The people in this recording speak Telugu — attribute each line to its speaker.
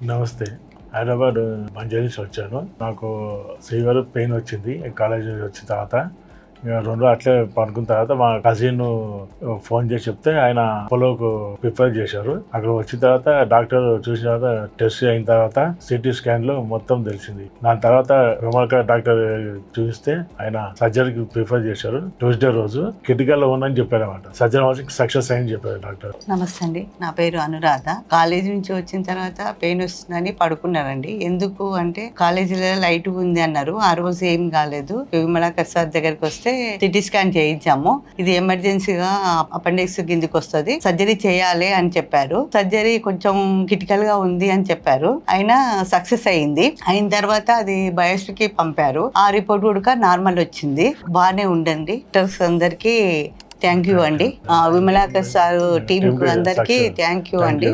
Speaker 1: నమస్తే. హైదరాబాద్ మంజరి నుంచి వచ్చాను. నాకు ఫీవర్, పెయిన్ వచ్చింది కాలేజ్ నుంచి వచ్చిన తర్వాత. ఇక 2 రోజులు అట్లే పడుకున్న తర్వాత మా కజిన్ ఫోన్ చేసి చెప్తే ఆయన అపోలోకు ప్రిఫర్ చేశారు. అక్కడ వచ్చిన తర్వాత డాక్టర్ చూసిన తర్వాత టెస్ట్ అయిన తర్వాత సిటీ స్కాన్ లో మొత్తం తెలిసింది. దాని తర్వాత విమలక డాక్టర్ చూపిస్తే ఆయన సర్జరీకి ప్రిఫర్ చేశారు. ట్యూస్డే రోజు క్రిటికల్ లో ఉందని చెప్పారు అన్నమాట. సర్జరీ సక్సెస్ అయిందని చెప్పారు డాక్టర్.
Speaker 2: నమస్తే అండి, నా పేరు అనురాధ. కాలేజీ నుంచి వచ్చిన తర్వాత పెయిన్ వస్తుందని పడుకున్నారండి. ఎందుకు అంటే కాలేజీలో లైట్ ఉంది అన్నారు. ఆ రోజు ఏం కాలేదు. విమలాకర్ సార్ దగ్గరికి వస్తే సిటీ స్కాన్ చేయించాము. ఇది ఎమర్జెన్సీగా అపెండిక్స్ కిందికి వస్తుంది, సర్జరీ చేయాలి అని చెప్పారు. సర్జరీ కొంచెం క్రిటికల్ గా ఉంది అని చెప్పారు. అయినా సక్సెస్ అయింది. అయిన తర్వాత అది బయోప్సీ కి పంపారు. ఆ రిపోర్ట్ కూడా నార్మల్ వచ్చింది. బాగానే ఉండండి. డాక్టర్స్ అందరికి థ్యాంక్ యూ అండి. విమలాకర్ సార్ టీం అందరికి థ్యాంక్ యూ అండి.